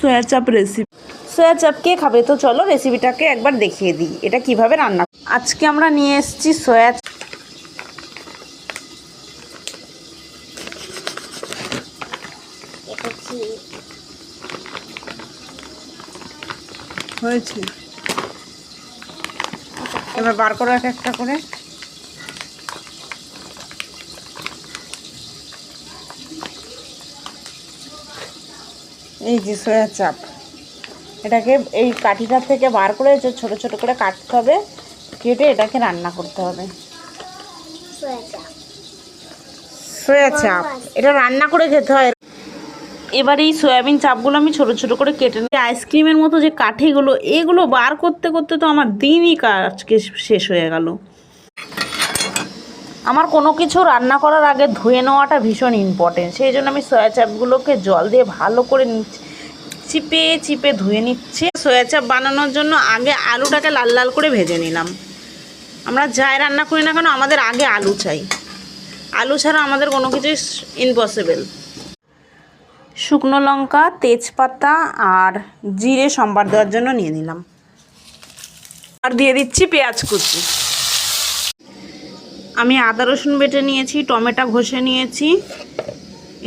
Soya চাপ recipe. Soya চাপ কে খাবে, তো চলো রেসিপিটাকে একবার দেখিয়ে দিই এটা কিভাবে রান্না। আজকে আমরা নিয়ে এসেছি সয়া হয়েছে। এবার বার করো এক একটা করে। এই যে সয়া চাপ, এটাকে এই কাঠিটার থেকে বার করে ছোট ছোট করে কাটতে হবে, কেটে এটাকে রান্না করতে হবে। সয়া চাপ এটা রান্না করে খেতে হয়। এবার এই সয়াবিন চাপগুলো আমি ছোট ছোট করে কেটে নিই। আইসক্রিমের মতো যে কাঠিগুলো, এগুলো বার করতে করতে তো আমার দিনই আজকে শেষ হয়ে গেল। আমার কোনো কিছু রান্না করার আগে ধুয়ে নেওয়াটা ভীষণ ইম্পর্টেন্ট, সেই জন্য আমি সয়া চাপগুলোকে জল দিয়ে ভালো করে চিপে চিপে ধুয়ে নিচ্ছি। সয়া চাপ বানানোর জন্য আগে আলুটাকে লাল লাল করে ভেজে নিলাম। আমরা যাই রান্না করি না কেন আমাদের আগে আলু চাই, আলু ছাড়া আমাদের কোনো কিছুই ইম্পসিবল। শুকনো লঙ্কা, তেজপাতা আর জিরে সম্বার দেওয়ার জন্য নিয়ে নিলাম। আর দিয়ে দিচ্ছি পেঁয়াজ কুচি। আমি আদা রসুন বেটে নিয়েছি, টমেটো ঘষে নিয়েছি,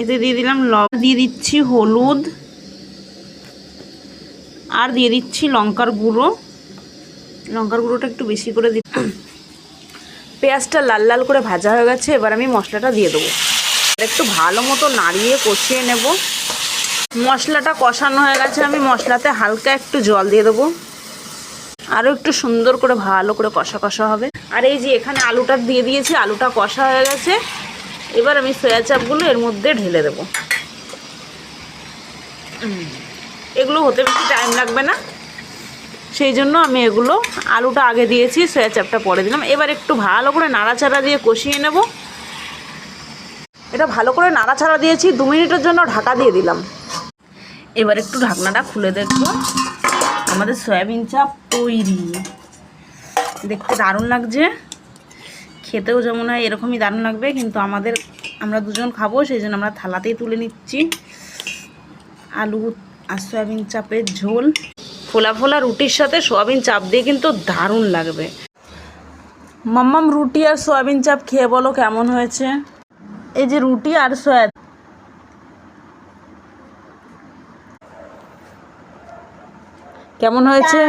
এতে দিয়ে দিলাম লবণ, দিয়ে দিচ্ছি হলুদ, আর দিয়ে দিচ্ছি লঙ্কার গুঁড়ো। লঙ্কার গুঁড়োটা একটু বেশি করে দিচ্ছি। পেঁয়াজটা লাল লাল করে ভাজা হয়ে গেছে, এবার আমি মশলাটা দিয়ে দেবো। একটু ভালো মতো নাড়িয়ে কষিয়ে নেব। মশলাটা কষানো হয়ে গেছে, আমি মশলাতে হালকা একটু জল দিয়ে দেবো, আরও একটু সুন্দর করে ভালো করে কষা কষা হবে। আর এই যে এখানে আলুটা দিয়ে দিয়েছি, আলুটা কষা হয়ে গেছে। এবার আমি সয়া চাপগুলো এর মধ্যে ঢেলে দেবো। এগুলো হতে বেশি টাইম লাগবে না, সেই জন্য আমি এগুলো আলুটা আগে দিয়েছি, সয়া চাপটা পরে দিলাম। এবার একটু ভালো করে নাড়াচাড়া দিয়ে কষিয়ে নেব। এটা ভালো করে নাড়াচাড়া দিয়েছি, 2 মিনিটের জন্য ঢাকা দিয়ে দিলাম। এবার একটু ঢাকনাটা খুলে দেখব, আমাদের সয়াবিন চাপ তৈরি। দেখতে দারুণ লাগছে, খেতেও যেমন হয় এরকমই দারুণ লাগবে, কিন্তু আমরা দুজন খাবো, সেই জন্য আমরা থালাতেই তুলে নিচ্ছি। আলু আর সয়াবিন চাপের ঝোল ফোলা ফোলা রুটির সাথে সয়াবিন চাপ দিয়ে কিন্তু দারুণ লাগবে। মাম্মাম রুটি আর সয়াবিন চাপ খেয়ে বলো কেমন হয়েছে। এই যে রুটি আর কেমন হয়েছে?